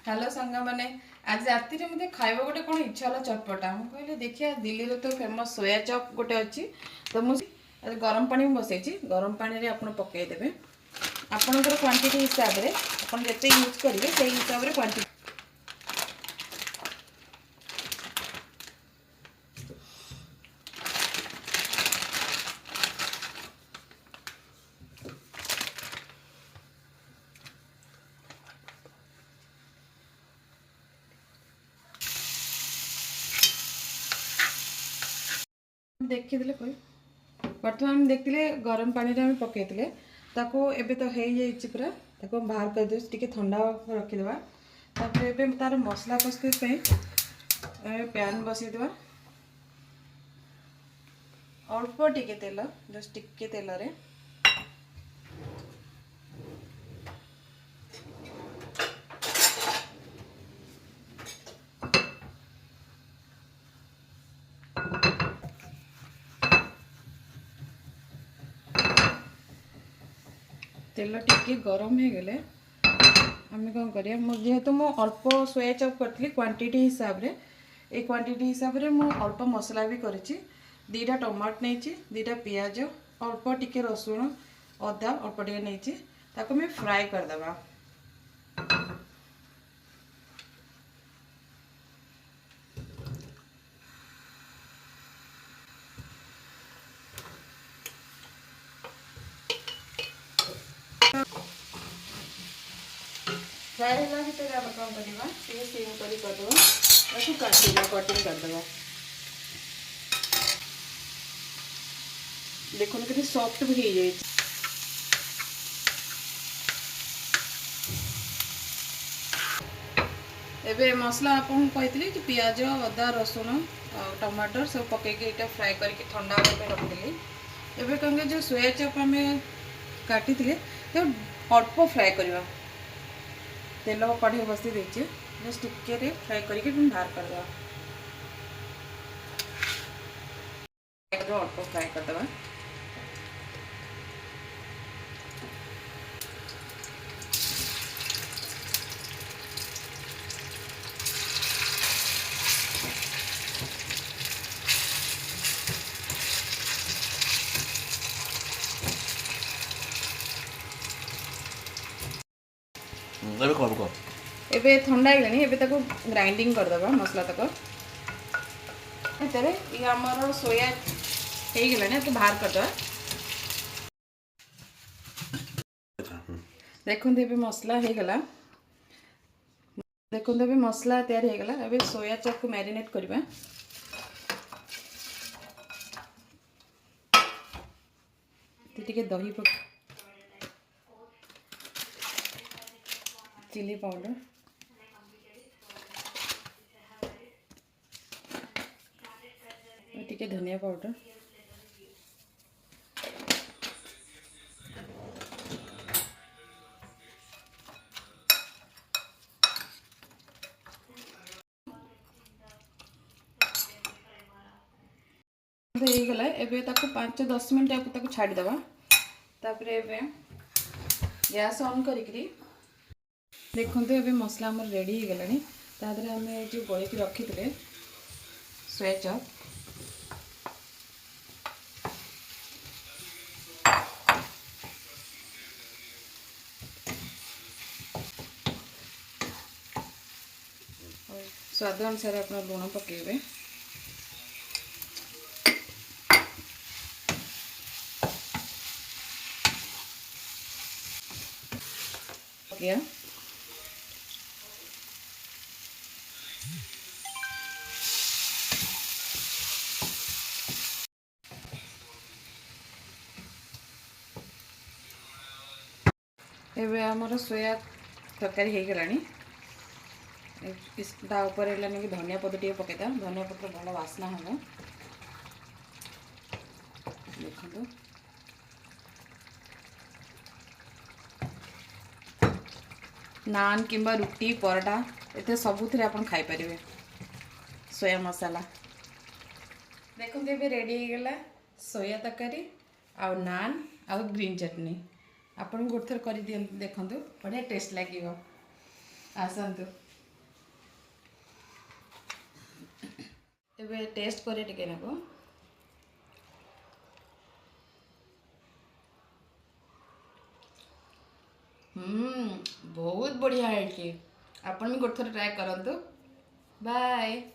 Hello सांग मैंने आज राति में मत खाइबा गोटे कौन इच्छा है चटपटा मुझे कहली देखिए दिल्ली तो फेमस सोया चप गोटे अच्छी तो मुझे गरम पानी बसई गरम पानी आप पकईदे आपणकर क्वांटिटी हिसाब से आप जिते यूज करेंगे से हिसाब से क्वांटिटी देखी कोई बर्तमान देखते गरम पानी में पकईले एबे तो हो जाइए पूरा बाहर कर दे टे ठंडा रखीदे तापर तार मसला प्रस्तुत पैन बसईदे अल्प टिके तेल जस्ट टिके तेल रे तेल टिके गरम हो गले आम कौन करिया जेहेतु मु अल्प सोया चप करी क्वांटिटी हिसाब रे ए क्वांटिटी हिसाब रे मु अल्प मसला भी करिछि दीटा टमाटो नहीं दीटा पियाज अल्प टिके रसुण अदा अल्प टिके नहीं ताको मैं फ्राए करदबा फ्राए होला भितर आप कौन करवा टे सीम करदे काटिला कटिंग करदे देखो कि सॉफ्ट भी हो जाए एबे मसला आपन कहते कि पियाज अदा रसुण टमाटर सब पकईके फ्राए करके ठंडा होगा रखिली एबे कहेंगे जो सोया चप आम काटी तो अल्प फ्राए करवा तेल कढ़े बसी देचे जस्ट टिके फ्राए करके बाहर करदे अल्प फ्राए करदे एबे ठंडा है एबे ताको ग्राइंडिंग करदबा मसला तक भीतर ये आमर सोया हो गलानी तो बाहर करदबा देखो ये मसला हो गला देखो ये मसला तैयार हो गला एबे सोया चप को मैरिनेट करबा टिके दही चिली पाउडर टिके धनिया पाउडर गला एबे ताको 5-10 मिनट आपको छाड़ीदबा तापर एबे गैस ऑन करी देखो ये मसला आम रेडी हो गलानी तादरे आम जो गोलिक रखी थे सोया चप स्वाद अनुसार आप लुण पकेबे एबे आमर सोया तरकारी हो गलानी इसटा ऊपर है कि धनिया पत्र टे पकेदा धनिया पत्र भल वासना हम देखो नान किंबा रुटी पराठा ये सबुथ आप खाईपर सोया मसाला देखो ये रेडी हो गला सोया तरकारी आ नान आ ग्रीन चटनी आपन गोटे थर कर देखु बढ़िया टेस्ट लगे आसतु। मुझे टेस्ट करे टिके नाको बहुत बढ़िया है। आपण भी गोटे थर ट्राए करंतु। बाय।